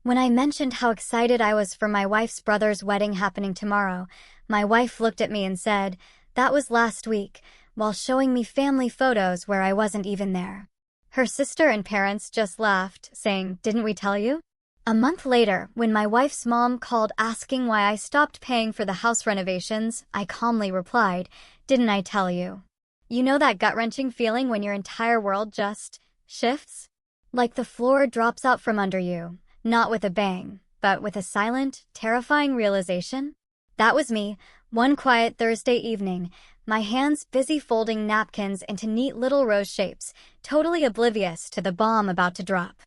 When I mentioned how excited I was for my wife's brother's wedding happening tomorrow, my wife looked at me and said, "That was last week," while showing me family photos where I wasn't even there. Her sister and parents just laughed, saying, "Didn't we tell you?" A month later, when my wife's mom called asking why I stopped paying for the house renovations, I calmly replied, "Didn't I tell you?" You know that gut-wrenching feeling when your entire world just shifts? Like the floor drops out from under you, not with a bang, but with a silent, terrifying realization? That was me, one quiet Thursday evening, my hands busy folding napkins into neat little rose shapes, totally oblivious to the bomb about to drop.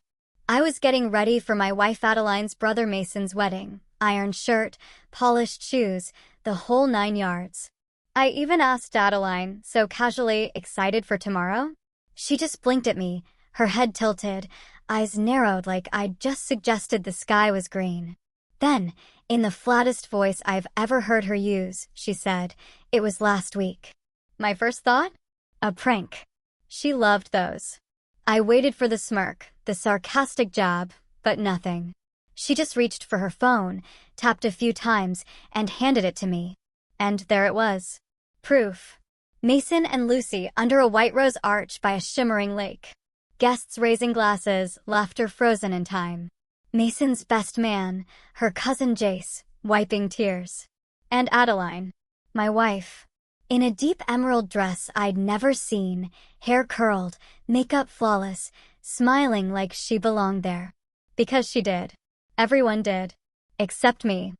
I was getting ready for my wife Adeline's brother Mason's wedding, ironed shirt, polished shoes, the whole 9 yards. I even asked Adeline, so casually, excited for tomorrow? She just blinked at me, her head tilted, eyes narrowed like I'd just suggested the sky was green. Then, in the flattest voice I've ever heard her use, she said, "It was last week." My first thought? A prank. She loved those. I waited for the smirk, the sarcastic jab, but nothing. She just reached for her phone, tapped a few times, and handed it to me. And there it was. Proof. Mason and Lucy under a white rose arch by a shimmering lake. Guests raising glasses, laughter frozen in time. Mason's best man, her cousin Jace, wiping tears. And Adeline, my wife, in a deep emerald dress I'd never seen, hair curled, makeup flawless, smiling like she belonged there. Because she did. Everyone did. Except me.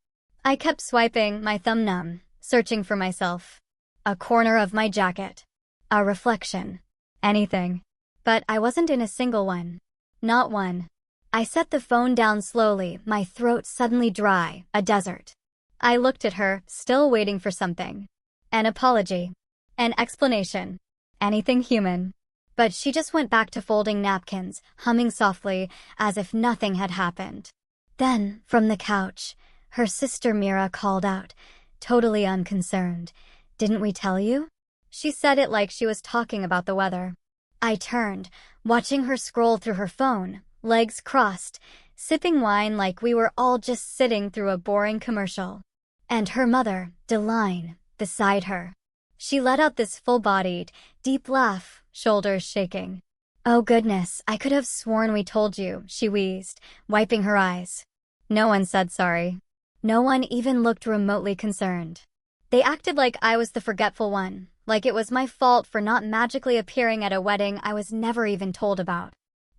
I kept swiping, my thumb numb, searching for myself. A corner of my jacket. A reflection. Anything. But I wasn't in a single one. Not one. I set the phone down slowly, my throat suddenly dry, a desert. I looked at her, still waiting for something. An apology. An explanation. Anything human. But she just went back to folding napkins, humming softly, as if nothing had happened. Then, from the couch, her sister Mira called out, totally unconcerned, "Didn't we tell you?" She said it like she was talking about the weather. I turned, watching her scroll through her phone, legs crossed, sipping wine like we were all just sitting through a boring commercial. And her mother, Deline, beside her. She let out this full-bodied, deep laugh, shoulders shaking. "Oh goodness, I could have sworn we told you," she wheezed, wiping her eyes. No one said sorry. No one even looked remotely concerned. They acted like I was the forgetful one, like it was my fault for not magically appearing at a wedding I was never even told about.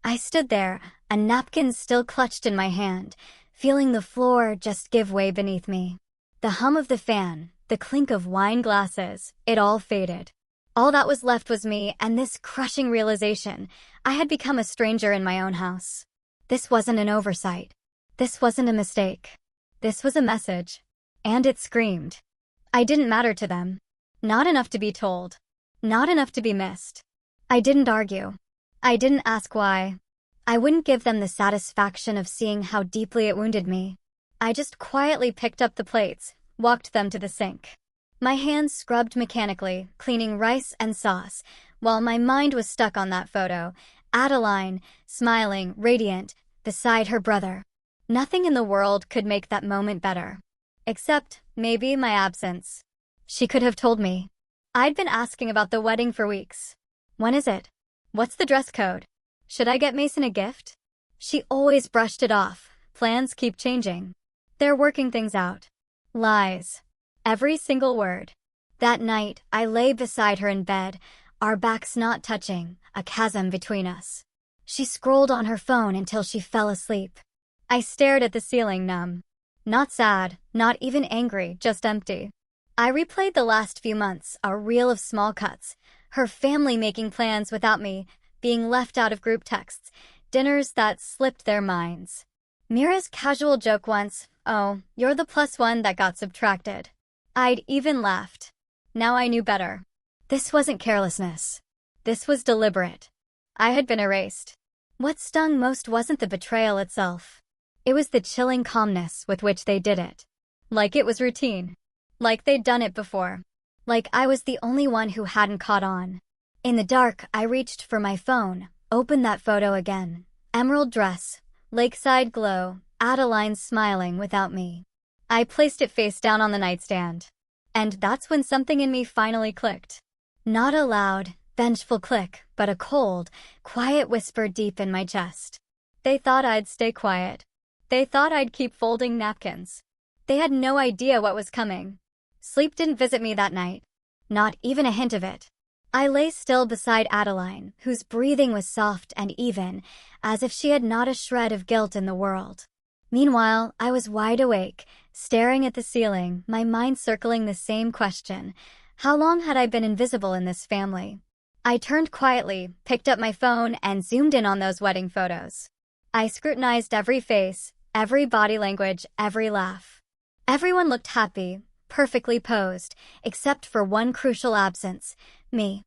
I stood there, a napkin still clutched in my hand, feeling the floor just give way beneath me. The hum of the fan, the clink of wine glasses, it all faded. All that was left was me and this crushing realization I had become a stranger in my own house. This wasn't an oversight. This wasn't a mistake. This was a message. And it screamed. I didn't matter to them. Not enough to be told. Not enough to be missed. I didn't argue. I didn't ask why. I wouldn't give them the satisfaction of seeing how deeply it wounded me. I just quietly picked up the plates, walked them to the sink. My hands scrubbed mechanically, cleaning rice and sauce, while my mind was stuck on that photo, Adeline, smiling, radiant, beside her brother. Nothing in the world could make that moment better. Except, maybe, my absence. She could have told me. I'd been asking about the wedding for weeks. When is it? What's the dress code? Should I get Mason a gift? She always brushed it off. Plans keep changing. They're working things out. Lies. Every single word. That night, I lay beside her in bed, our backs not touching, a chasm between us. She scrolled on her phone until she fell asleep. I stared at the ceiling numb. Not sad, not even angry, just empty. I replayed the last few months, a reel of small cuts, her family making plans without me, being left out of group texts, dinners that slipped their minds. Mira's casual joke once, "Oh, you're the +1 that got subtracted." I'd even laughed. Now I knew better. This wasn't carelessness. This was deliberate. I had been erased. What stung most wasn't the betrayal itself. It was the chilling calmness with which they did it. Like it was routine. Like they'd done it before. Like I was the only one who hadn't caught on. In the dark, I reached for my phone, opened that photo again. Emerald dress, lakeside glow, Adeline smiling without me. I placed it face down on the nightstand. And that's when something in me finally clicked. Not a loud, vengeful click, but a cold, quiet whisper deep in my chest. They thought I'd stay quiet. They thought I'd keep folding napkins. They had no idea what was coming. Sleep didn't visit me that night. Not even a hint of it. I lay still beside Adeline, whose breathing was soft and even, as if she had not a shred of guilt in the world. Meanwhile, I was wide awake, staring at the ceiling, my mind circling the same question. How long had I been invisible in this family? I turned quietly, picked up my phone, and zoomed in on those wedding photos. I scrutinized every face, every body language, every laugh. Everyone looked happy, perfectly posed, except for one crucial absence: me.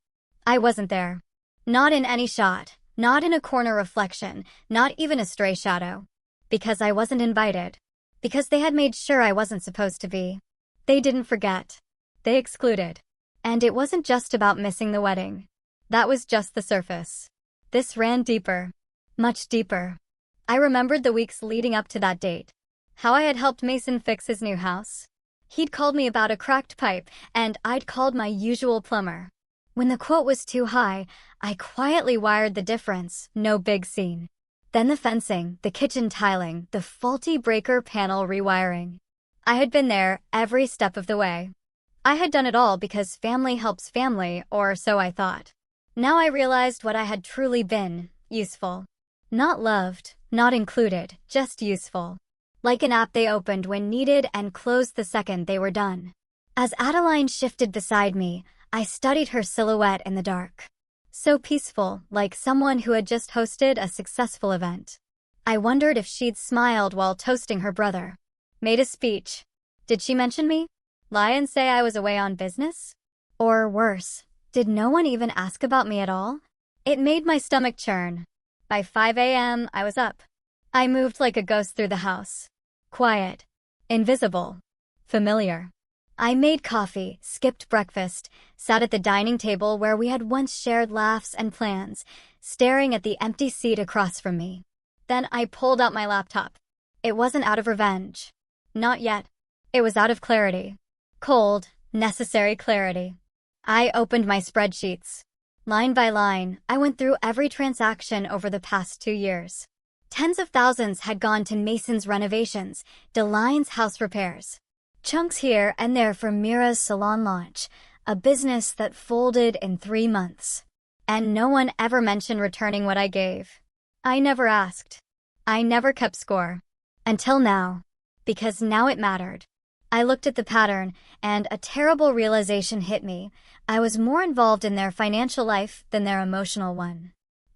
I wasn't there. Not in any shot, not in a corner reflection, not even a stray shadow. Because I wasn't invited. Because they had made sure I wasn't supposed to be. They didn't forget. They excluded. And it wasn't just about missing the wedding. That was just the surface. This ran deeper. Much deeper. I remembered the weeks leading up to that date. How I had helped Mason fix his new house. He'd called me about a cracked pipe, and I'd called my usual plumber. When the quote was too high, I quietly wired the difference, no big scene. Then the fencing, the kitchen tiling, the faulty breaker panel rewiring. I had been there every step of the way. I had done it all because family helps family, or so I thought. Now I realized what I had truly been: useful. Not loved, not included, just useful. Like an app they opened when needed and closed the second they were done. As Adeline shifted beside me, I studied her silhouette in the dark. So peaceful, like someone who had just hosted a successful event. I wondered if she'd smiled while toasting her brother. Made a speech. Did she mention me? Lie and say I was away on business? Or worse, did no one even ask about me at all? It made my stomach churn. By 5 a.m., I was up. I moved like a ghost through the house. Quiet. Invisible. Familiar. I made coffee, skipped breakfast, sat at the dining table where we had once shared laughs and plans, staring at the empty seat across from me. Then I pulled out my laptop. It wasn't out of revenge. Not yet. It was out of clarity. Cold, necessary clarity. I opened my spreadsheets. Line by line, I went through every transaction over the past 2 years. Tens of thousands had gone to Mason's renovations, Deline's house repairs. Chunks here and there for Mira's salon launch, a business that folded in 3 months. And no one ever mentioned returning what I gave. I never asked. I never kept score. Until now. Because now it mattered. I looked at the pattern, and a terrible realization hit me. I was more involved in their financial life than their emotional one.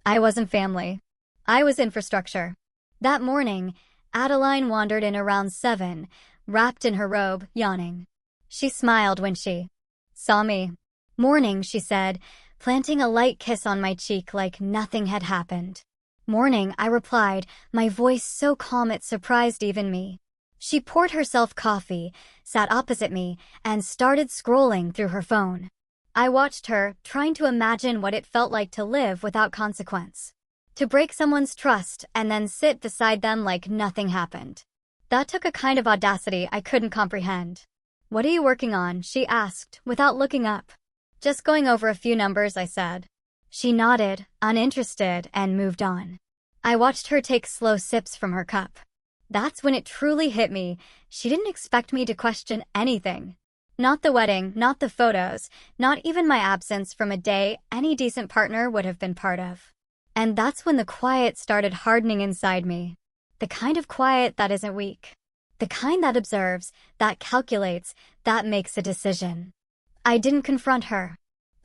I wasn't family. I was infrastructure. That morning, Adeline wandered in around 7, wrapped in her robe, yawning. She smiled when she saw me. Morning, she said, planting a light kiss on my cheek like nothing had happened. Morning, I replied, my voice so calm it surprised even me. She poured herself coffee, sat opposite me, and started scrolling through her phone. I watched her, trying to imagine what it felt like to live without consequence. To break someone's trust and then sit beside them like nothing happened. That took a kind of audacity I couldn't comprehend. What are you working on? She asked, without looking up. Just going over a few numbers, I said. She nodded, uninterested, and moved on. I watched her take slow sips from her cup. That's when it truly hit me. She didn't expect me to question anything. Not the wedding, not the photos, not even my absence from a day any decent partner would have been part of. And that's when the quiet started hardening inside me. The kind of quiet that isn't weak. The kind that observes, that calculates, that makes a decision. I didn't confront her.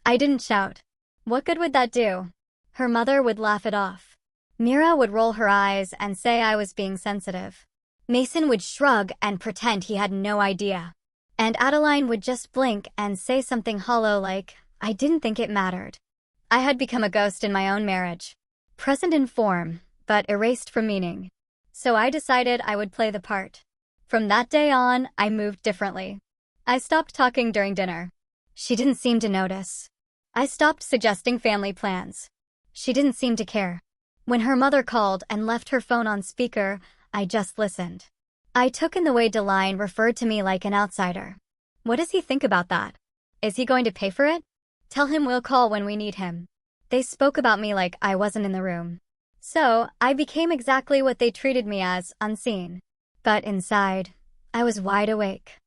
I didn't shout. What good would that do? Her mother would laugh it off. Mira would roll her eyes and say I was being sensitive. Mason would shrug and pretend he had no idea. And Adeline would just blink and say something hollow like, I didn't think it mattered. I had become a ghost in my own marriage. Present in form, but erased from meaning. So I decided I would play the part. From that day on, I moved differently. I stopped talking during dinner. She didn't seem to notice. I stopped suggesting family plans. She didn't seem to care. When her mother called and left her phone on speaker, I just listened. I took in the way Deline referred to me like an outsider. What does he think about that? Is he going to pay for it? Tell him we'll call when we need him. They spoke about me like I wasn't in the room. So, I became exactly what they treated me as, unseen. But inside, I was wide awake.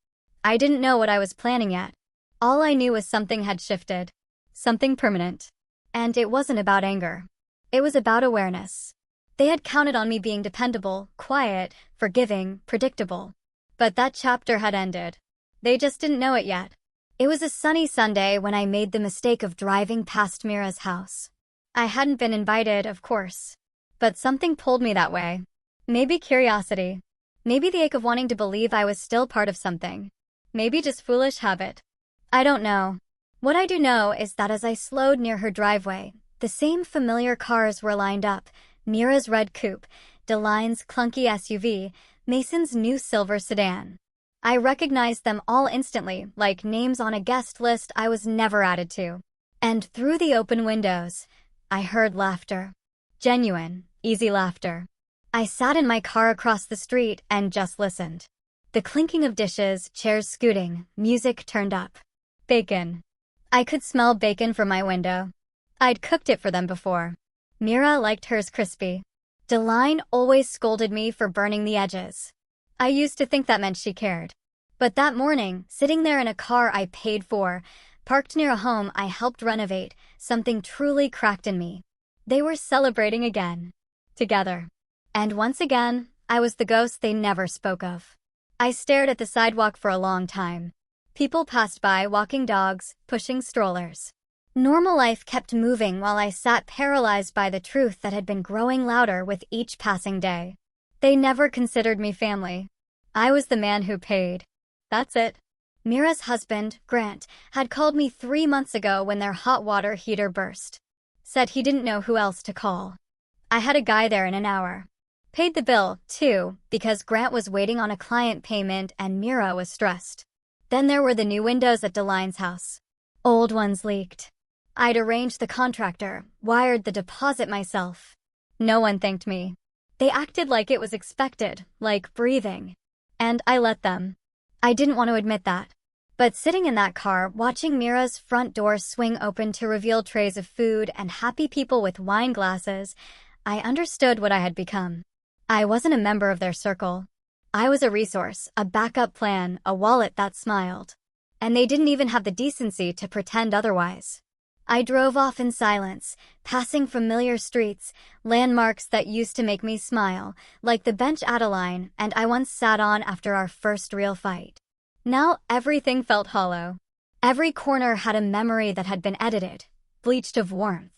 I didn't know what I was planning yet. All I knew was something had shifted. Something permanent. And it wasn't about anger. It was about awareness. They had counted on me being dependable, quiet, forgiving, predictable. But that chapter had ended. They just didn't know it yet. It was a sunny Sunday when I made the mistake of driving past Mira's house. I hadn't been invited, of course. But something pulled me that way. Maybe curiosity. Maybe the ache of wanting to believe I was still part of something. Maybe just foolish habit. I don't know. What I do know is that as I slowed near her driveway, the same familiar cars were lined up. Mira's red coupe, Deline's clunky SUV, Mason's new silver sedan. I recognized them all instantly, like names on a guest list I was never added to. And through the open windows, I heard laughter. Genuine, easy laughter. I sat in my car across the street and just listened. The clinking of dishes, chairs scooting, music turned up. Bacon. I could smell bacon from my window. I'd cooked it for them before. Mira liked hers crispy. Deline always scolded me for burning the edges. I used to think that meant she cared. But that morning, sitting there in a car I paid for, parked near a home I helped renovate, something truly cracked in me. They were celebrating again. Together. And once again, I was the ghost they never spoke of. I stared at the sidewalk for a long time. People passed by walking dogs, pushing strollers. Normal life kept moving while I sat paralyzed by the truth that had been growing louder with each passing day. They never considered me family. I was the man who paid. That's it. Mira's husband, Grant, had called me 3 months ago when their hot water heater burst. Said he didn't know who else to call. I had a guy there in an hour. Paid the bill, too, because Grant was waiting on a client payment and Mira was stressed. Then there were the new windows at Deline's house. Old ones leaked. I'd arranged the contractor, wired the deposit myself. No one thanked me. They acted like it was expected, like breathing. And I let them. I didn't want to admit that. But sitting in that car, watching Mira's front door swing open to reveal trays of food and happy people with wine glasses, I understood what I had become. I wasn't a member of their circle. I was a resource, a backup plan, a wallet that smiled. And they didn't even have the decency to pretend otherwise. I drove off in silence, passing familiar streets, landmarks that used to make me smile, like the bench Adeline and I once sat on after our first real fight. Now everything felt hollow. Every corner had a memory that had been edited, bleached of warmth.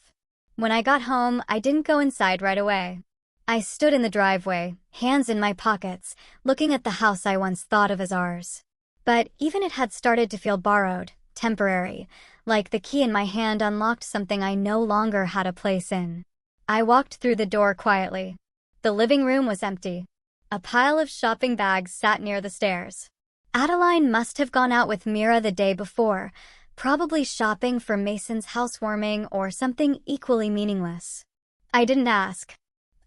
When I got home, I didn't go inside right away. I stood in the driveway, hands in my pockets, looking at the house I once thought of as ours. But even it had started to feel borrowed, temporary, like the key in my hand unlocked something I no longer had a place in. I walked through the door quietly. The living room was empty. A pile of shopping bags sat near the stairs. Adeline must have gone out with Mira the day before, probably shopping for Mason's housewarming or something equally meaningless. I didn't ask.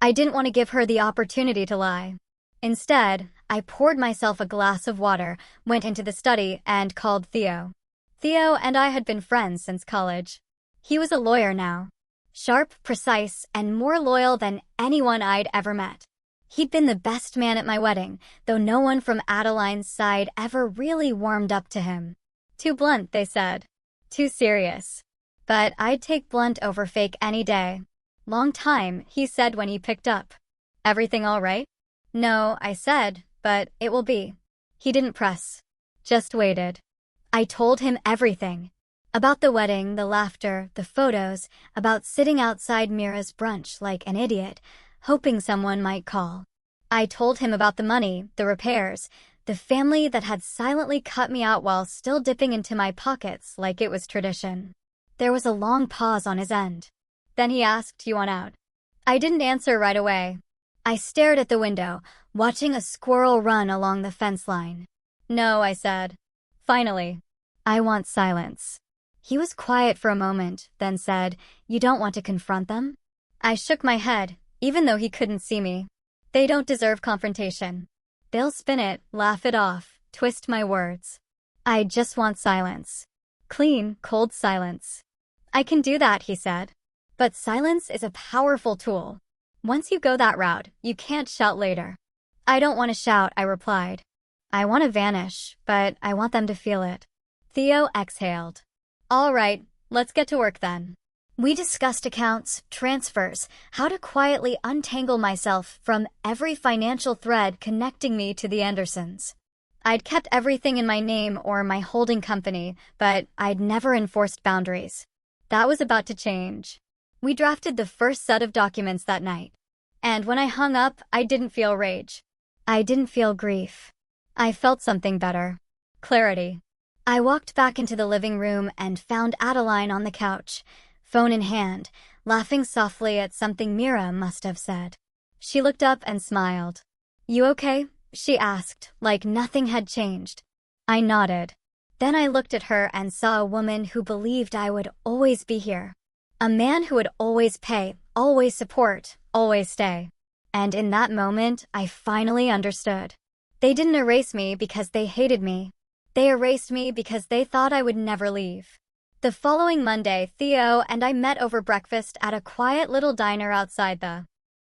I didn't want to give her the opportunity to lie. Instead, I poured myself a glass of water, went into the study, and called Theo. Theo and I had been friends since college. He was a lawyer now. Sharp, precise, and more loyal than anyone I'd ever met. He'd been the best man at my wedding, though no one from Adeline's side ever really warmed up to him. Too blunt, they said. Too serious. But I'd take blunt over fake any day. Long time, he said when he picked up. Everything all right? No, I said, but it will be. He didn't press. Just waited. I told him everything. About the wedding, the laughter, the photos, about sitting outside Mira's brunch like an idiot, hoping someone might call. I told him about the money, the repairs, the family that had silently cut me out while still dipping into my pockets like it was tradition. There was a long pause on his end. Then he asked, "You want out?" I didn't answer right away. I stared at the window, watching a squirrel run along the fence line. "No," I said. Finally. "I want silence." He was quiet for a moment, then said, "You don't want to confront them?" I shook my head, even though he couldn't see me. They don't deserve confrontation. They'll spin it, laugh it off, twist my words. I just want silence. Clean, cold silence. I can do that, he said. But silence is a powerful tool. Once you go that route, you can't shout later. I don't want to shout, I replied. I want to vanish, but I want them to feel it. Theo exhaled. All right, let's get to work then. We discussed accounts, transfers, how to quietly untangle myself from every financial thread connecting me to the Andersons. I'd kept everything in my name or my holding company, but I'd never enforced boundaries. That was about to change. We drafted the first set of documents that night. And when I hung up, I didn't feel rage. I didn't feel grief. I felt something better. Clarity. I walked back into the living room and found Adeline on the couch, phone in hand, laughing softly at something Mira must have said. She looked up and smiled. You okay? She asked, like nothing had changed. I nodded. Then I looked at her and saw a woman who believed I would always be here. A man who would always pay, always support, always stay. And in that moment, I finally understood. They didn't erase me because they hated me. They erased me because they thought I would never leave. The following Monday, Theo and I met over breakfast at a quiet little diner outside the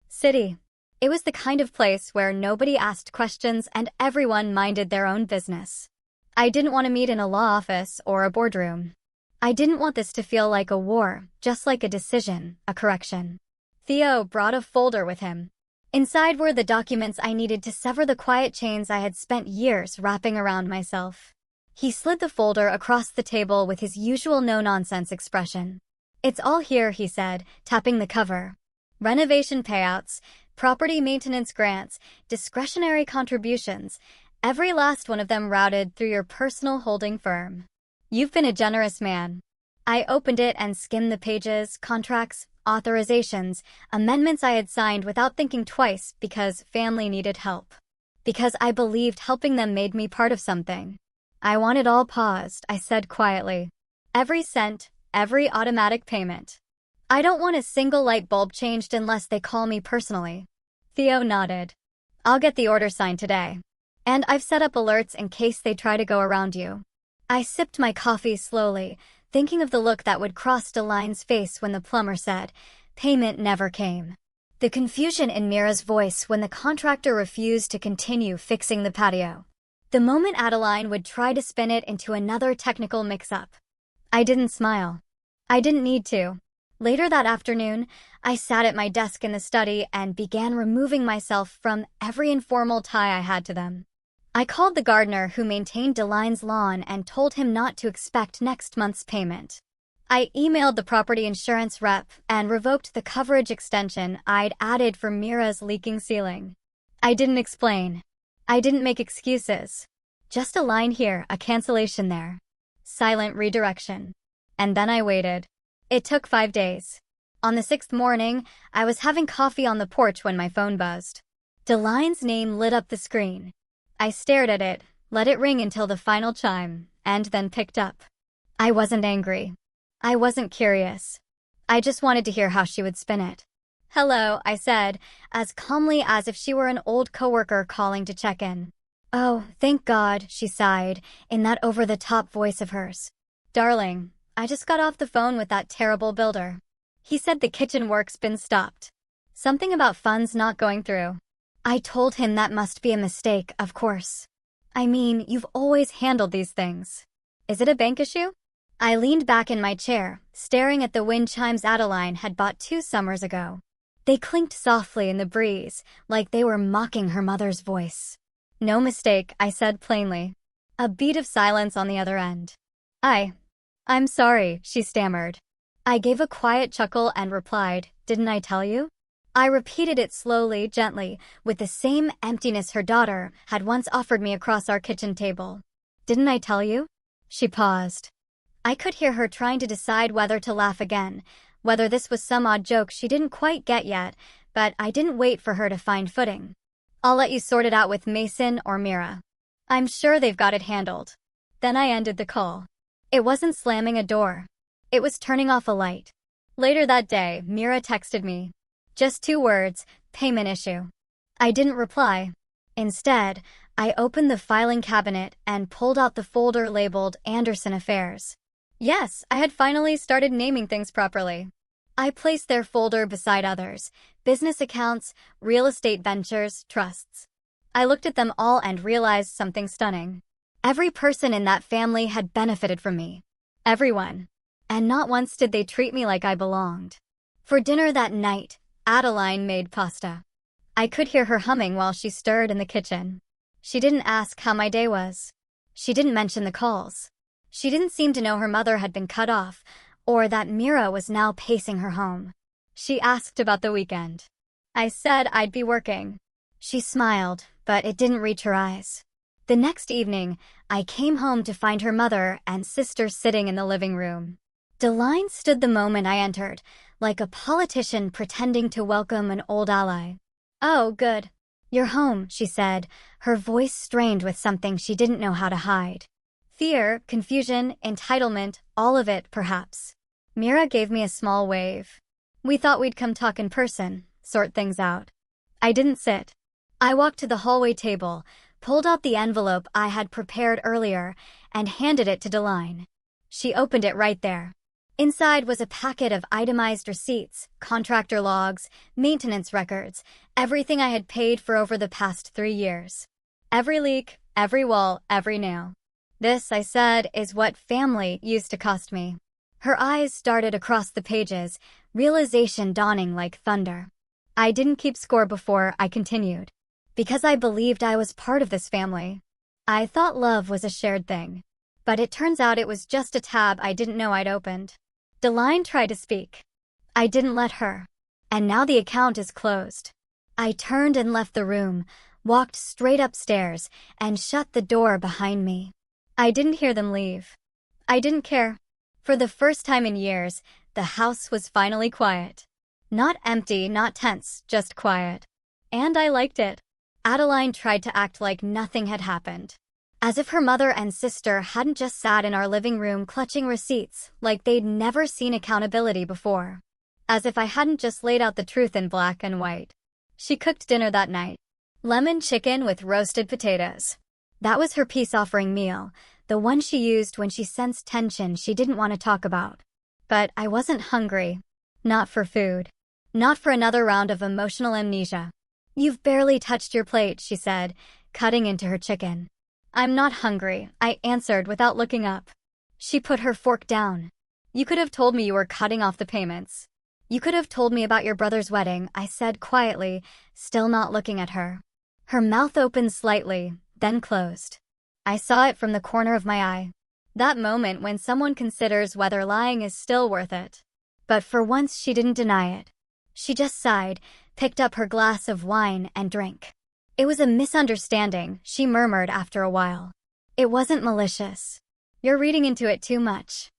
city. It was the kind of place where nobody asked questions and everyone minded their own business. I didn't want to meet in a law office or a boardroom. I didn't want this to feel like a war, just like a decision, a correction. Theo brought a folder with him. Inside were the documents I needed to sever the quiet chains I had spent years wrapping around myself. He slid the folder across the table with his usual no-nonsense expression. It's all here, he said, tapping the cover. Renovation payouts, property maintenance grants, discretionary contributions, every last one of them routed through your personal holding firm. You've been a generous man. I opened it and skimmed the pages, contracts, authorizations, amendments I had signed without thinking twice because family needed help. Because I believed helping them made me part of something. I want it all paused, I said quietly. Every cent, every automatic payment. I don't want a single light bulb changed unless they call me personally. Theo nodded. I'll get the order signed today. And I've set up alerts in case they try to go around you. I sipped my coffee slowly, thinking of the look that would cross Delaine's face when the plumber said, payment never came. The confusion in Mira's voice when the contractor refused to continue fixing the patio. The moment Adeline would try to spin it into another technical mix-up. I didn't smile. I didn't need to. Later that afternoon, I sat at my desk in the study and began removing myself from every informal tie I had to them. I called the gardener who maintained Delaine's lawn and told him not to expect next month's payment. I emailed the property insurance rep and revoked the coverage extension I'd added for Mira's leaking ceiling. I didn't explain. I didn't make excuses. Just a line here, a cancellation there. Silent redirection. And then I waited. It took 5 days. On the 6th morning, I was having coffee on the porch when my phone buzzed. Delaine's name lit up the screen. I stared at it, let it ring until the final chime, and then picked up. I wasn't angry. I wasn't curious. I just wanted to hear how she would spin it. Hello, I said, as calmly as if she were an old coworker calling to check in. Oh, thank God, she sighed, in that over-the-top voice of hers. Darling, I just got off the phone with that terrible builder. He said the kitchen work's been stopped. Something about funds not going through. I told him that must be a mistake, of course. I mean, you've always handled these things. Is it a bank issue? I leaned back in my chair, staring at the wind chimes Adeline had bought 2 summers ago. They clinked softly in the breeze, like they were mocking her mother's voice. No mistake, I said plainly. A beat of silence on the other end. I'm sorry, she stammered. I gave a quiet chuckle and replied, didn't I tell you? I repeated it slowly, gently, with the same emptiness her daughter had once offered me across our kitchen table. Didn't I tell you? She paused. I could hear her trying to decide whether to laugh again, whether this was some odd joke she didn't quite get yet, but I didn't wait for her to find footing. I'll let you sort it out with Mason or Mira. I'm sure they've got it handled. Then I ended the call. It wasn't slamming a door. It was turning off a light. Later that day, Mira texted me. Just 2 words, payment issue. I didn't reply. Instead, I opened the filing cabinet and pulled out the folder labeled Anderson Affairs. Yes, I had finally started naming things properly. I placed their folder beside others: business accounts, real estate ventures, trusts. I looked at them all and realized something stunning. Every person in that family had benefited from me. Everyone. And not once did they treat me like I belonged. For dinner that night, Adeline made pasta. I could hear her humming while she stirred in the kitchen. She didn't ask how my day was. She didn't mention the calls. She didn't seem to know her mother had been cut off, or that Mira was now pacing her home. She asked about the weekend. I said I'd be working. She smiled, but it didn't reach her eyes. The next evening, I came home to find her mother and sister sitting in the living room. Deline stood the moment I entered, like a politician pretending to welcome an old ally. "Oh, good. You're home," she said, her voice strained with something she didn't know how to hide. Fear, confusion, entitlement, all of it, perhaps. Mira gave me a small wave. "We thought we'd come talk in person, sort things out." I didn't sit. I walked to the hallway table, pulled out the envelope I had prepared earlier, and handed it to Deline. She opened it right there. Inside was a packet of itemized receipts, contractor logs, maintenance records, everything I had paid for over the past 3 years. Every leak, every wall, every nail. "This," I said, "is what family used to cost me." Her eyes darted across the pages, realization dawning like thunder. I didn't keep score before I continued. Because I believed I was part of this family. I thought love was a shared thing. But it turns out it was just a tab I didn't know I'd opened. Deline tried to speak. I didn't let her. And now the account is closed. I turned and left the room, walked straight upstairs, and shut the door behind me. I didn't hear them leave. I didn't care. For the first time in years, the house was finally quiet. Not empty, not tense, just quiet. And I liked it. Adeline tried to act like nothing had happened. As if her mother and sister hadn't just sat in our living room clutching receipts, like they'd never seen accountability before. As if I hadn't just laid out the truth in black and white. She cooked dinner that night. Lemon chicken with roasted potatoes. That was her peace offering meal, the one she used when she sensed tension she didn't want to talk about. But I wasn't hungry. Not for food. Not for another round of emotional amnesia. "You've barely touched your plate," she said, cutting into her chicken. "I'm not hungry," I answered without looking up. She put her fork down. "You could have told me you were cutting off the payments. You could have told me about your brother's wedding," I said quietly, still not looking at her. Her mouth opened slightly, then closed. I saw it from the corner of my eye. That moment when someone considers whether lying is still worth it. But for once she didn't deny it. She just sighed, picked up her glass of wine and drank. "It was a misunderstanding," she murmured after a while. "It wasn't malicious. You're reading into it too much."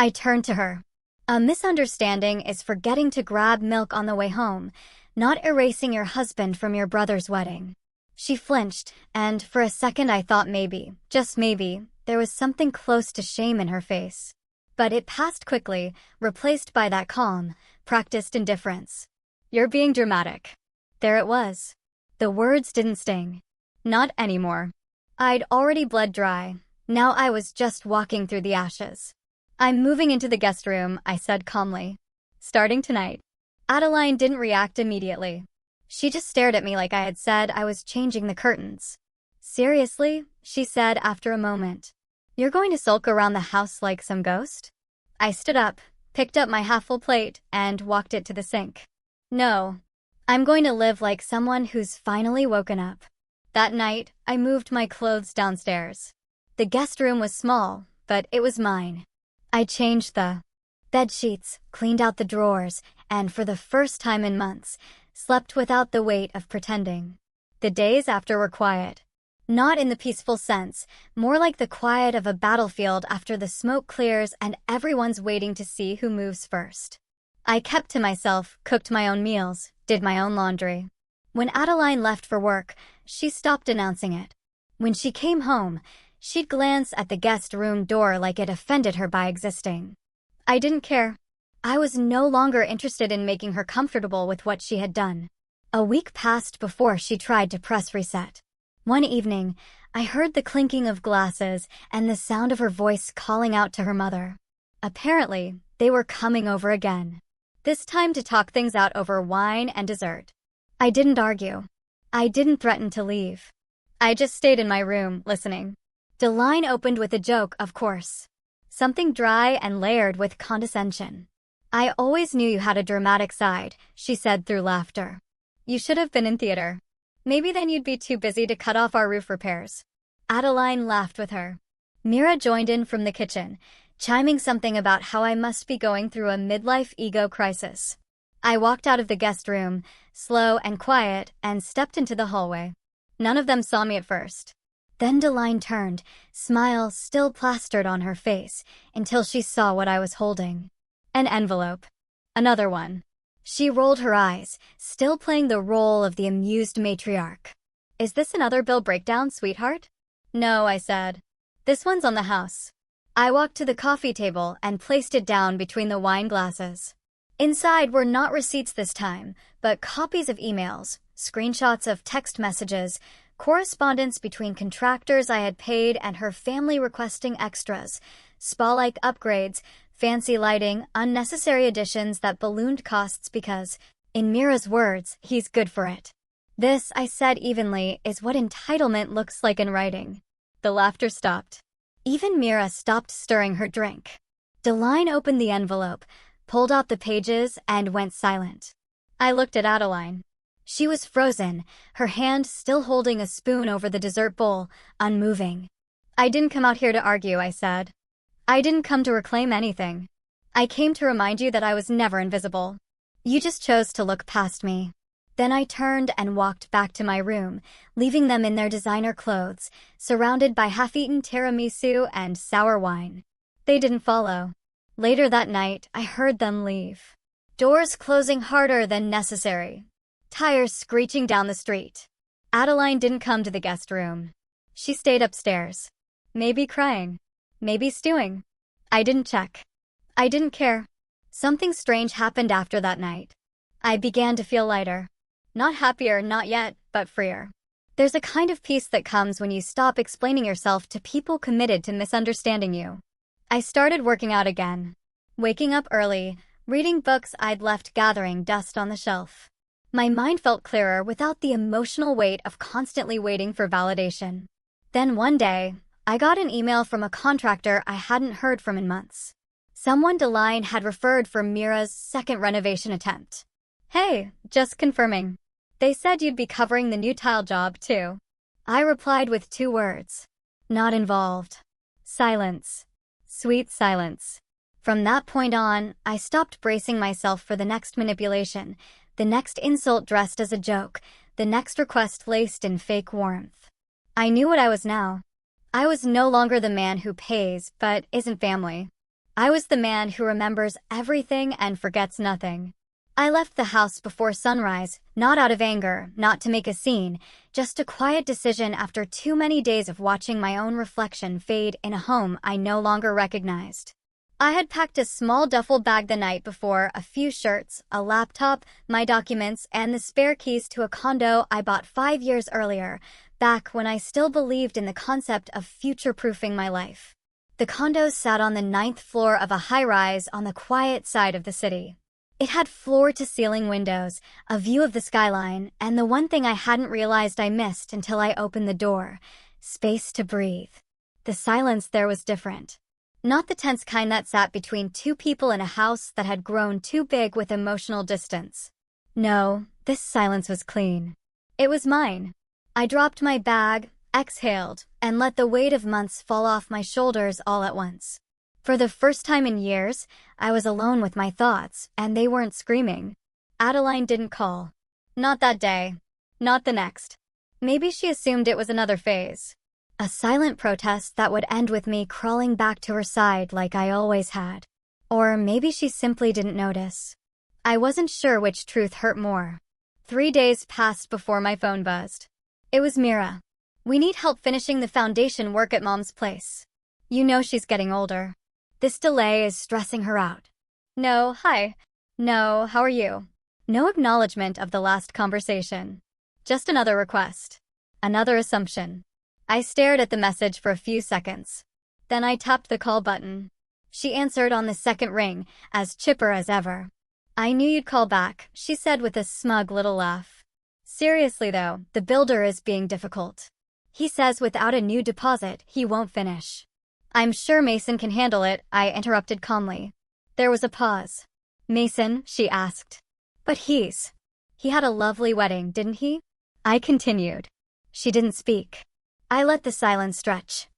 I turned to her. "A misunderstanding is forgetting to grab milk on the way home, not erasing your husband from your brother's wedding." She flinched, and for a second I thought maybe, just maybe, there was something close to shame in her face. But it passed quickly, replaced by that calm, practiced indifference. "You're being dramatic." There it was. The words didn't sting. Not anymore. I'd already bled dry. Now I was just walking through the ashes. "I'm moving into the guest room," I said calmly. "Starting tonight." Adeline didn't react immediately. She just stared at me like I had said I was changing the curtains. "Seriously?" she said after a moment. "You're going to sulk around the house like some ghost?" I stood up, picked up my half-full plate, and walked it to the sink. "No. I'm going to live like someone who's finally woken up." That night, I moved my clothes downstairs. The guest room was small, but it was mine. I changed the bed sheets, cleaned out the drawers, and for the first time in months, slept without the weight of pretending. The days after were quiet. Not in the peaceful sense, more like the quiet of a battlefield after the smoke clears and everyone's waiting to see who moves first. I kept to myself, cooked my own meals, did my own laundry. When Adeline left for work, she stopped announcing it. When she came home, she'd glance at the guest room door like it offended her by existing. I didn't care. I was no longer interested in making her comfortable with what she had done. A week passed before she tried to press reset. One evening, I heard the clinking of glasses and the sound of her voice calling out to her mother. Apparently, they were coming over again. This time to talk things out over wine and dessert. I didn't argue. I didn't threaten to leave. I just stayed in my room, listening. The line opened with a joke, of course. Something dry and layered with condescension. "I always knew you had a dramatic side," she said through laughter. "You should have been in theater. Maybe then you'd be too busy to cut off our roof repairs." Adeline laughed with her. Mira joined in from the kitchen, chiming something about how I must be going through a midlife ego crisis. I walked out of the guest room, slow and quiet, and stepped into the hallway. None of them saw me at first. Then Deline turned, smile still plastered on her face, until she saw what I was holding. An envelope. Another one. She rolled her eyes, still playing the role of the amused matriarch. "Is this another bill breakdown, sweetheart?" "No," I said. "This one's on the house." I walked to the coffee table and placed it down between the wine glasses. Inside were not receipts this time, but copies of emails, screenshots of text messages, correspondence between contractors I had paid and her family requesting extras, spa-like upgrades, fancy lighting, unnecessary additions that ballooned costs because, in Mira's words, he's good for it. "This," I said evenly, "is what entitlement looks like in writing." The laughter stopped. Even Mira stopped stirring her drink. Deline opened the envelope, pulled out the pages, and went silent. I looked at Adeline. She was frozen, her hand still holding a spoon over the dessert bowl, unmoving. "I didn't come out here to argue," I said. "I didn't come to reclaim anything. I came to remind you that I was never invisible. You just chose to look past me." Then I turned and walked back to my room, leaving them in their designer clothes, surrounded by half-eaten tiramisu and sour wine. They didn't follow. Later that night, I heard them leave. Doors closing harder than necessary. Tires screeching down the street. Adeline didn't come to the guest room. She stayed upstairs. Maybe crying. Maybe stewing. I didn't check. I didn't care. Something strange happened after that night. I began to feel lighter. Not happier, not yet, but freer. There's a kind of peace that comes when you stop explaining yourself to people committed to misunderstanding you. I started working out again. Waking up early, reading books I'd left gathering dust on the shelf. My mind felt clearer without the emotional weight of constantly waiting for validation. Then one day, I got an email from a contractor I hadn't heard from in months. Someone Deline had referred for Mira's second renovation attempt. "Hey, just confirming. They said you'd be covering the new tile job, too." I replied with 2 words. "Not involved." Silence. Sweet silence. From that point on, I stopped bracing myself for the next manipulation, the next insult dressed as a joke, the next request laced in fake warmth. I knew what I was now. I was no longer the man who pays but isn't family. I was the man who remembers everything and forgets nothing. I left the house before sunrise, not out of anger, not to make a scene, just a quiet decision after too many days of watching my own reflection fade in a home I no longer recognized. I had packed a small duffel bag the night before, a few shirts, a laptop, my documents, and the spare keys to a condo I bought 5 years earlier, back when I still believed in the concept of future-proofing my life. The condo sat on the 9th floor of a high-rise on the quiet side of the city. It had floor-to-ceiling windows, a view of the skyline, and the one thing I hadn't realized I missed until I opened the door: space to breathe. The silence there was different. Not the tense kind that sat between 2 people in a house that had grown too big with emotional distance. No, this silence was clean. It was mine. I dropped my bag, exhaled, and let the weight of months fall off my shoulders all at once. For the first time in years, I was alone with my thoughts, and they weren't screaming. Adeline didn't call. Not that day. Not the next. Maybe she assumed it was another phase. A silent protest that would end with me crawling back to her side like I always had. Or maybe she simply didn't notice. I wasn't sure which truth hurt more. 3 days passed before my phone buzzed. It was Mira. "We need help finishing the foundation work at Mom's place. You know she's getting older. This delay is stressing her out." "No, hi. No, how are you?" No acknowledgement of the last conversation. Just another request. Another assumption. I stared at the message for a few seconds. Then I tapped the call button. She answered on the second ring, as chipper as ever. "I knew you'd call back," she said with a smug little laugh. "Seriously though, the builder is being difficult. He says without a new deposit, he won't finish." "I'm sure Mason can handle it," I interrupted calmly. There was a pause. "Mason?" she asked. "But he had a lovely wedding, didn't he?" I continued. She didn't speak. I let the silence stretch.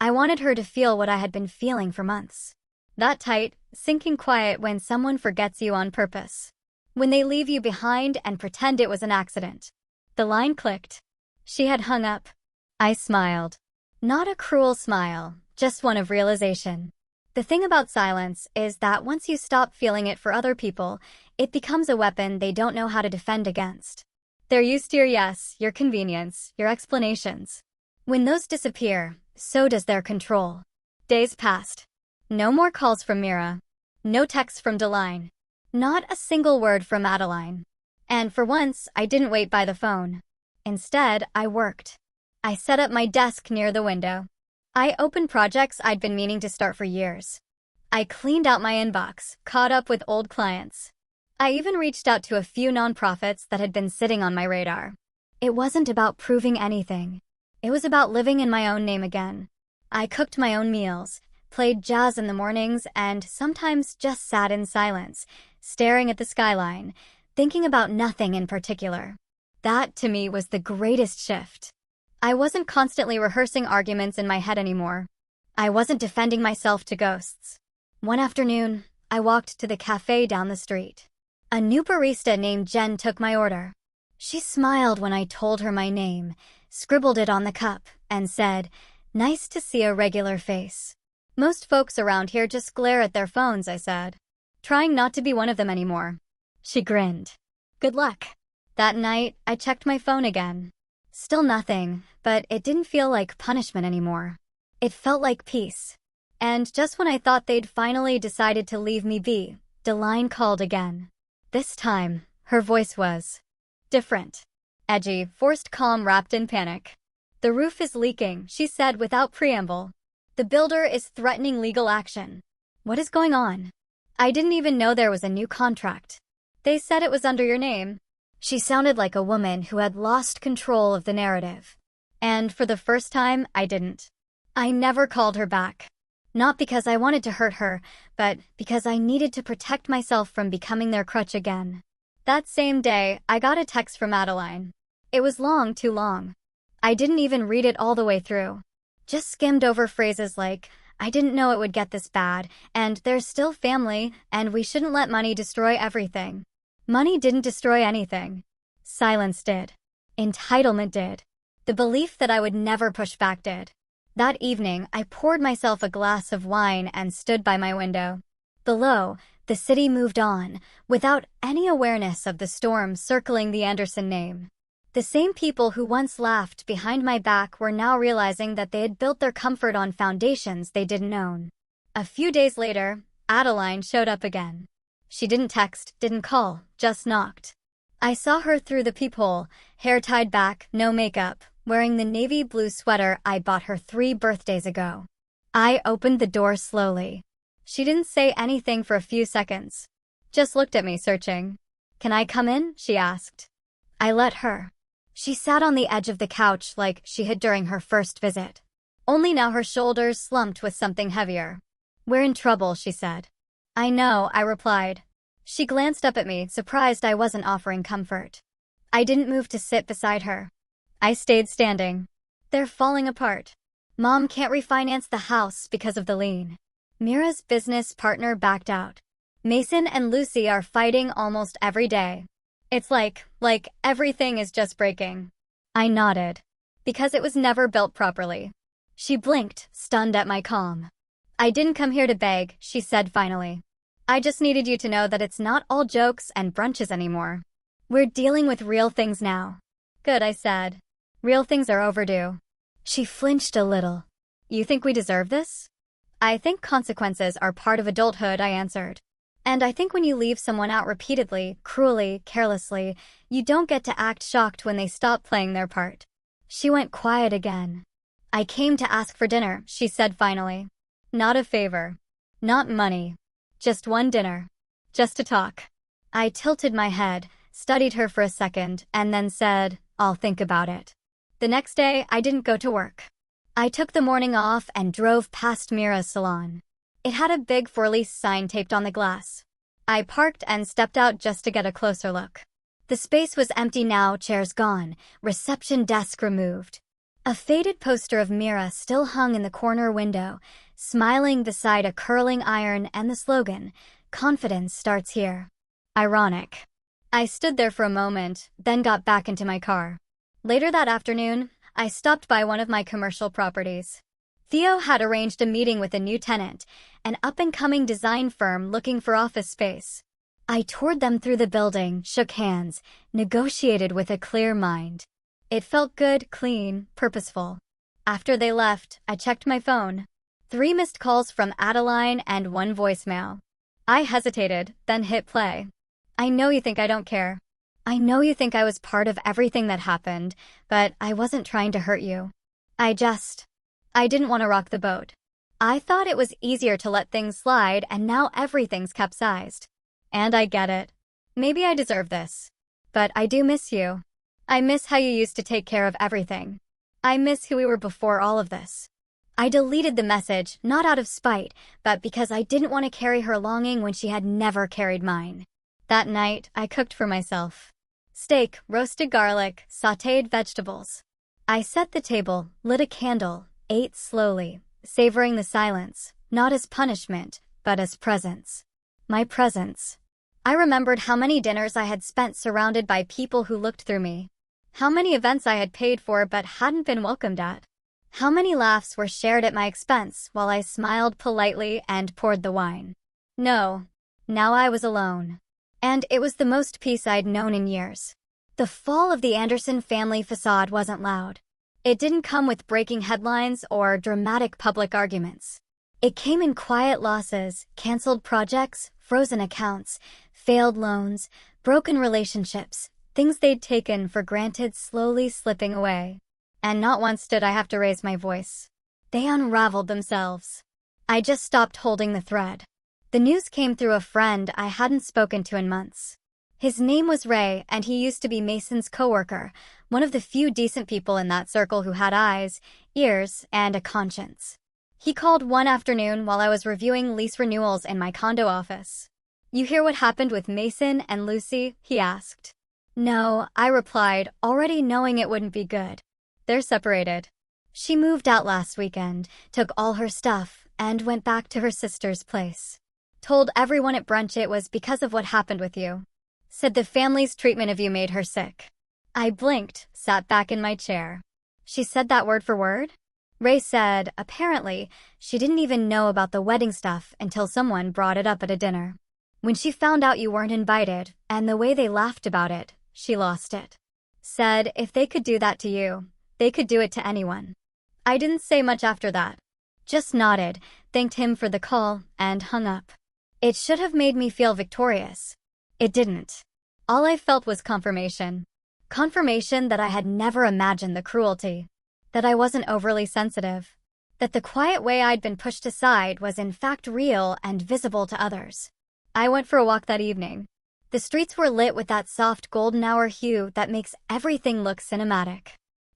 I wanted her to feel what I had been feeling for months. That tight, sinking quiet when someone forgets you on purpose. When they leave you behind and pretend it was an accident. The line clicked. She had hung up. I smiled. Not a cruel smile, just one of realization. The thing about silence is that once you stop feeling it for other people, it becomes a weapon they don't know how to defend against. They're used to your yes, your convenience, your explanations. When those disappear, so does their control. Days passed. No more calls from Mira. No texts from Deline. Not a single word from Adeline. And for once, I didn't wait by the phone. Instead, I worked. I set up my desk near the window. I opened projects I'd been meaning to start for years. I cleaned out my inbox, caught up with old clients. I even reached out to a few nonprofits that had been sitting on my radar. It wasn't about proving anything. It was about living in my own name again. I cooked my own meals, played jazz in the mornings, and sometimes just sat in silence, staring at the skyline, thinking about nothing in particular. That, to me, was the greatest shift. I wasn't constantly rehearsing arguments in my head anymore. I wasn't defending myself to ghosts. One afternoon, I walked to the cafe down the street. A new barista named Jen took my order. She smiled when I told her my name, scribbled it on the cup, and said, "Nice to see a regular face." "Most folks around here just glare at their phones," I said, trying not to be one of them anymore. She grinned. "Good luck." That night, I checked my phone again. Still nothing, but it didn't feel like punishment anymore. It felt like peace. And just when I thought they'd finally decided to leave me be, Deline called again. This time, her voice was different. Edgy, forced calm wrapped in panic. "The roof is leaking," she said without preamble. "The builder is threatening legal action." What is going on? I didn't even know there was a new contract. "They said it was under your name." She sounded like a woman who had lost control of the narrative. And for the first time, I didn't. I never called her back. Not because I wanted to hurt her, but because I needed to protect myself from becoming their crutch again. That same day, I got a text from Adeline. It was long, too long. I didn't even read it all the way through. Just skimmed over phrases like, "I didn't know it would get this bad," and "there's still family, and we shouldn't let money destroy everything." Money didn't destroy anything. Silence did. Entitlement did. The belief that I would never push back did. That evening, I poured myself a glass of wine and stood by my window. Below, the city moved on, without any awareness of the storm circling the Anderson name. The same people who once laughed behind my back were now realizing that they had built their comfort on foundations they didn't own. A few days later, Adeline showed up again. She didn't text, didn't call, just knocked. I saw her through the peephole, hair tied back, no makeup, wearing the navy blue sweater I bought her 3 birthdays ago. I opened the door slowly. She didn't say anything for a few seconds. Just looked at me, searching. "Can I come in?" she asked. I let her. She sat on the edge of the couch like she had during her first visit. Only now her shoulders slumped with something heavier. "We're in trouble," she said. "I know," I replied. She glanced up at me, surprised I wasn't offering comfort. I didn't move to sit beside her. I stayed standing. "They're falling apart. Mom can't refinance the house because of the lien. Mira's business partner backed out. Mason and Lucy are fighting almost every day. It's like everything is just breaking." I nodded. Because it was never built properly. She blinked, stunned at my calm. "I didn't come here to beg," she said finally. "I just needed you to know that it's not all jokes and brunches anymore. We're dealing with real things now." "Good," I said. "Real things are overdue." She flinched a little. "You think we deserve this?" "I think consequences are part of adulthood," I answered. And I think when you leave someone out repeatedly, cruelly, carelessly, you don't get to act shocked when they stop playing their part. She went quiet again. I came to ask for dinner, she said finally. Not a favor. Not money. Just one dinner. Just to talk. I tilted my head, studied her for a second, and then said, I'll think about it. The next day, I didn't go to work. I took the morning off and drove past Mira's salon. It had a big for lease sign taped on the glass. I parked and stepped out just to get a closer look. The space was empty now, chairs gone, reception desk removed. A faded poster of Mira still hung in the corner window, smiling beside a curling iron and the slogan, "Confidence starts here." Ironic. I stood there for a moment, then got back into my car. Later that afternoon, I stopped by one of my commercial properties. Theo had arranged a meeting with a new tenant, an up-and-coming design firm looking for office space. I toured them through the building, shook hands, negotiated with a clear mind. It felt good, clean, purposeful. After they left, I checked my phone. 3 missed calls from Adeline and 1 voicemail. I hesitated, then hit play. I know you think I don't care. I know you think I was part of everything that happened, but I wasn't trying to hurt you. I didn't want to rock the boat. I thought it was easier to let things slide, and now everything's capsized. And I get it. Maybe I deserve this. But I do miss you. I miss how you used to take care of everything. I miss who we were before all of this. I deleted the message, not out of spite, but because I didn't want to carry her longing when she had never carried mine. That night, I cooked for myself. Steak, roasted garlic, sautéed vegetables. I set the table, lit a candle, ate slowly, savoring the silence, not as punishment, but as presence. My presence. I remembered how many dinners I had spent surrounded by people who looked through me. How many events I had paid for but hadn't been welcomed at. How many laughs were shared at my expense while I smiled politely and poured the wine. No. Now I was alone. And it was the most peace I'd known in years. The fall of the Anderson family facade wasn't loud. It didn't come with breaking headlines or dramatic public arguments. It came in quiet losses, canceled projects, frozen accounts, failed loans, broken relationships, things they'd taken for granted slowly slipping away. And not once did I have to raise my voice. They unraveled themselves. I just stopped holding the thread. The news came through a friend I hadn't spoken to in months. His name was Ray, and he used to be Mason's coworker, one of the few decent people in that circle who had eyes, ears, and a conscience. He called one afternoon while I was reviewing lease renewals in my condo office. "You hear what happened with Mason and Lucy?" he asked. "No," I replied, already knowing it wouldn't be good. "They're separated. She moved out last weekend, took all her stuff, and went back to her sister's place. Told everyone at brunch it was because of what happened with you. Said the family's treatment of you made her sick." I blinked, sat back in my chair. "She said that word for word?" Ray said, apparently, she didn't even know about the wedding stuff until someone brought it up at a dinner. When she found out you weren't invited, and the way they laughed about it, she lost it. Said if they could do that to you, they could do it to anyone. I didn't say much after that. Just nodded, thanked him for the call, and hung up. It should have made me feel victorious. It didn't. All I felt was confirmation. Confirmation that I had never imagined the cruelty. That I wasn't overly sensitive. That the quiet way I'd been pushed aside was in fact real and visible to others. I went for a walk that evening. The streets were lit with that soft golden hour hue that makes everything look cinematic.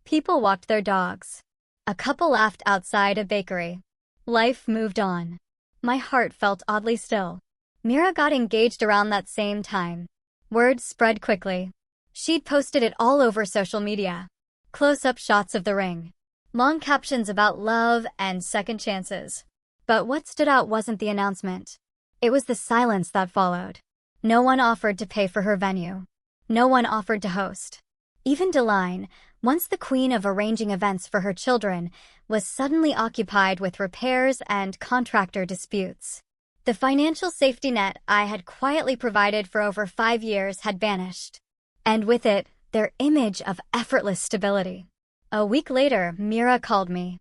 People walked their dogs. A couple laughed outside a bakery. Life moved on. My heart felt oddly still. Mira got engaged around that same time. Word spread quickly. She'd posted it all over social media. Close-up shots of the ring. Long captions about love and second chances. But what stood out wasn't the announcement. It was the silence that followed. No one offered to pay for her venue. No one offered to host. Even Deline, once the queen of arranging events for her children, was suddenly occupied with repairs and contractor disputes. The financial safety net I had quietly provided for over 5 years had vanished. And with it, their image of effortless stability. A week later, Mira called me.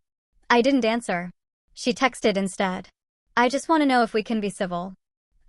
I didn't answer. She texted instead. "I just want to know if we can be civil."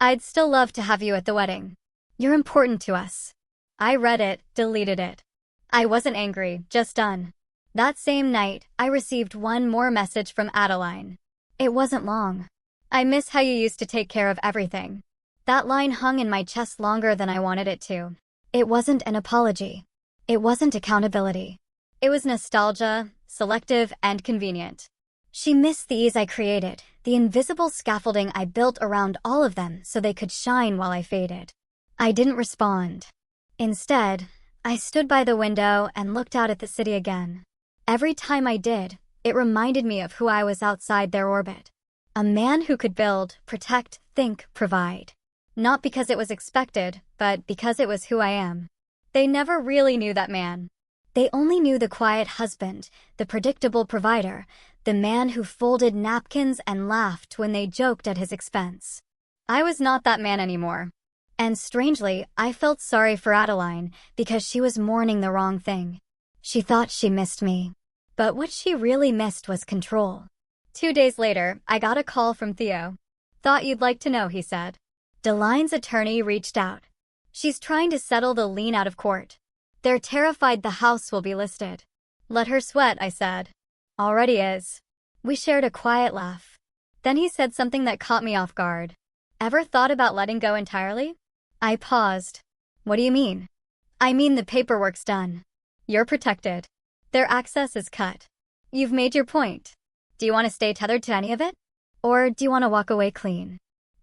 I'd still love to have you at the wedding. You're important to us. I read it, deleted it. I wasn't angry, just done. That same night, I received one more message from Adeline. It wasn't long. I miss how you used to take care of everything. That line hung in my chest longer than I wanted it to. It wasn't an apology. It wasn't accountability. It was nostalgia, selective and convenient. She missed the ease I created, the invisible scaffolding I built around all of them so they could shine while I faded. I didn't respond. Instead, I stood by the window and looked out at the city again. Every time I did, it reminded me of who I was outside their orbit. A man who could build, protect, think, provide. Not because it was expected, but because it was who I am. They never really knew that man. They only knew the quiet husband, the predictable provider, the man who folded napkins and laughed when they joked at his expense. I was not that man anymore. And strangely, I felt sorry for Adeline because she was mourning the wrong thing. She thought she missed me. But what she really missed was control. 2 days later, I got a call from Theo. Thought you'd like to know, he said. Delaine's attorney reached out. She's trying to settle the lien out of court. They're terrified the house will be listed. Let her sweat, I said. Already is. We shared a quiet laugh. Then he said something that caught me off guard. Ever thought about letting go entirely? I paused. What do you mean? I mean the paperwork's done. You're protected. Their access is cut. You've made your point. Do you want to stay tethered to any of it? Or do you want to walk away clean?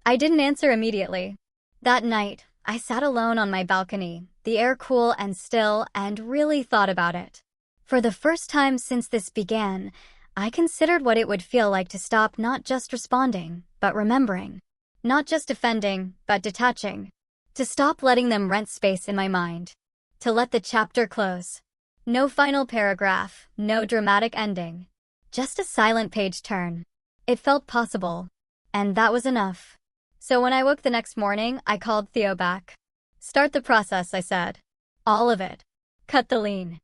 I didn't answer immediately. That night, I sat alone on my balcony, the air cool and still, and really thought about it. For the first time since this began, I considered what it would feel like to stop not just responding, but remembering. Not just defending, but detaching. To stop letting them rent space in my mind. To let the chapter close. No final paragraph, no dramatic ending. Just a silent page turn. It felt possible. And that was enough. So when I woke the next morning, I called Theo back. Start the process, I said. All of it. Cut the lien.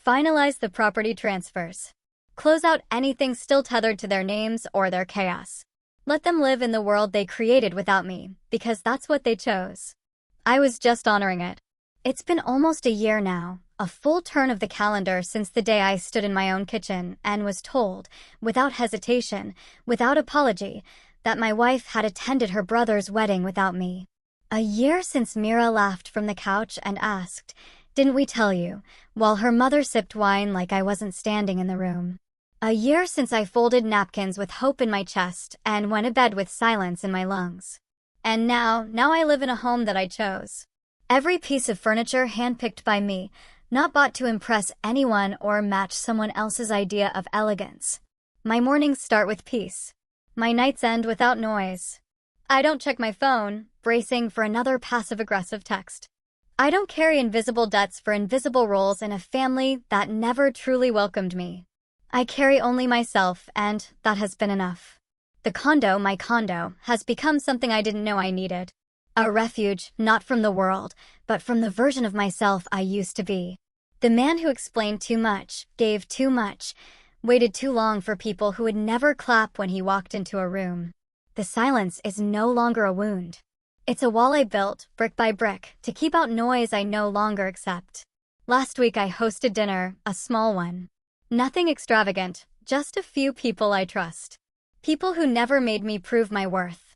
Finalize the property transfers. Close out anything still tethered to their names or their chaos. Let them live in the world they created without me, because that's what they chose. I was just honoring it. It's been almost a year now, a full turn of the calendar since the day I stood in my own kitchen and was told, without hesitation, without apology, that my wife had attended her brother's wedding without me. A year since Mira laughed from the couch and asked, "Didn't we tell you?" while her mother sipped wine like I wasn't standing in the room. A year since I folded napkins with hope in my chest and went to bed with silence in my lungs. And now I live in a home that I chose. Every piece of furniture handpicked by me, not bought to impress anyone or match someone else's idea of elegance. My mornings start with peace. My nights end without noise. I don't check my phone, bracing for another passive-aggressive text. I don't carry invisible debts for invisible roles in a family that never truly welcomed me. I carry only myself, and that has been enough. The condo, my condo, has become something I didn't know I needed. A refuge, not from the world, but from the version of myself I used to be. The man who explained too much, gave too much, waited too long for people who would never clap when he walked into a room. The silence is no longer a wound. It's a wall I built, brick by brick, to keep out noise I no longer accept. Last week I hosted dinner, a small one. Nothing extravagant, just a few people I trust. People who never made me prove my worth.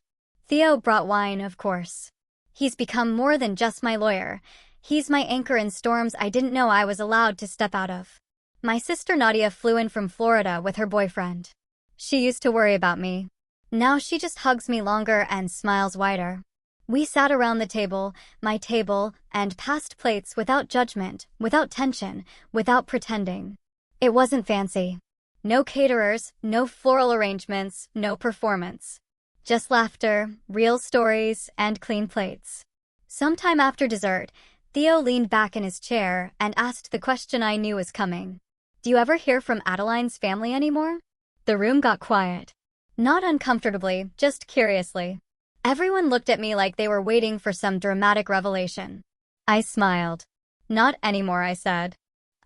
Theo brought wine, of course. He's become more than just my lawyer. He's my anchor in storms I didn't know I was allowed to step out of. My sister Nadia flew in from Florida with her boyfriend. She used to worry about me. Now she just hugs me longer and smiles wider. We sat around the table, my table, and passed plates without judgment, without tension, without pretending. It wasn't fancy. No caterers, no floral arrangements, no performance. Just laughter, real stories, and clean plates. Sometime after dessert, Theo leaned back in his chair and asked the question I knew was coming. Do you ever hear from Adeline's family anymore? The room got quiet. Not uncomfortably, just curiously. Everyone looked at me like they were waiting for some dramatic revelation. I smiled. Not anymore, I said.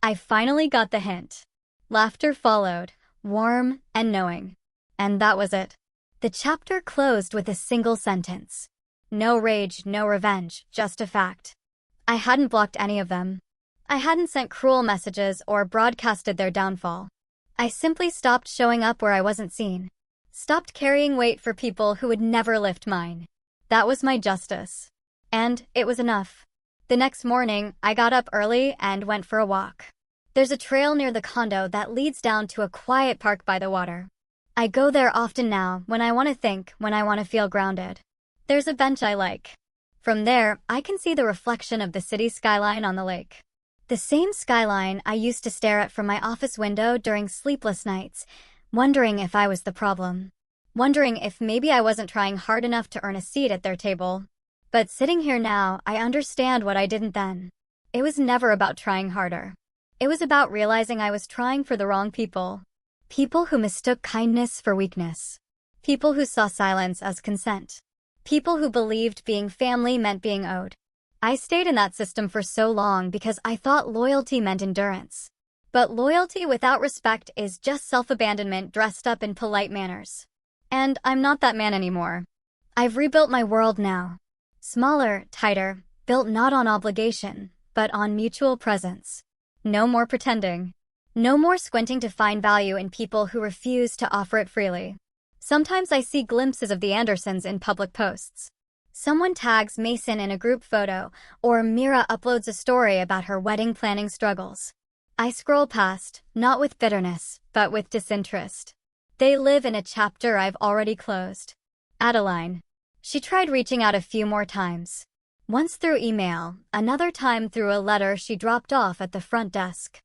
I finally got the hint. Laughter followed, warm and knowing. And that was it. The chapter closed with a single sentence. No rage, no revenge, just a fact. I hadn't blocked any of them. I hadn't sent cruel messages or broadcasted their downfall. I simply stopped showing up where I wasn't seen. Stopped carrying weight for people who would never lift mine. That was my justice. And it was enough. The next morning, I got up early and went for a walk. There's a trail near the condo that leads down to a quiet park by the water. I go there often now when I want to think, when I want to feel grounded. There's a bench I like. From there, I can see the reflection of the city skyline on the lake. The same skyline I used to stare at from my office window during sleepless nights, wondering if I was the problem. Wondering if maybe I wasn't trying hard enough to earn a seat at their table. But sitting here now, I understand what I didn't then. It was never about trying harder. It was about realizing I was trying for the wrong people. People who mistook kindness for weakness. People who saw silence as consent. People who believed being family meant being owed. I stayed in that system for so long because I thought loyalty meant endurance. But loyalty without respect is just self-abandonment dressed up in polite manners. And I'm not that man anymore. I've rebuilt my world now. Smaller, tighter, built not on obligation, but on mutual presence. No more pretending. No more squinting to find value in people who refuse to offer it freely. Sometimes I see glimpses of the Andersons in public posts. Someone tags Mason in a group photo, or Mira uploads a story about her wedding planning struggles. I scroll past, not with bitterness, but with disinterest. They live in a chapter I've already closed. Adeline. She tried reaching out a few more times. Once through email, another time through a letter she dropped off at the front desk.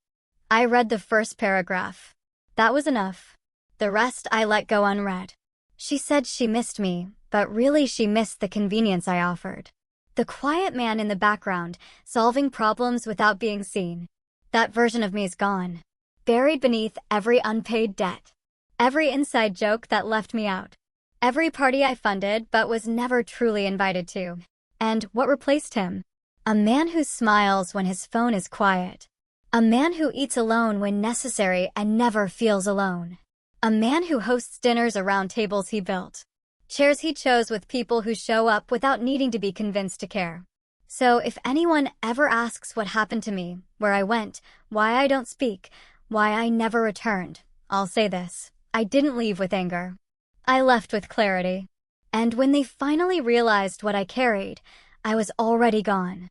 I read the first paragraph. That was enough. The rest I let go unread. She said she missed me, but really she missed the convenience I offered. The quiet man in the background, solving problems without being seen. That version of me is gone. Buried beneath every unpaid debt. Every inside joke that left me out. Every party I funded but was never truly invited to. And what replaced him? A man who smiles when his phone is quiet. A man who eats alone when necessary and never feels alone. A man who hosts dinners around tables he built. Chairs he chose with people who show up without needing to be convinced to care. So if anyone ever asks what happened to me, where I went, why I don't speak, why I never returned, I'll say this: I didn't leave with anger. I left with clarity. And when they finally realized what I carried, I was already gone.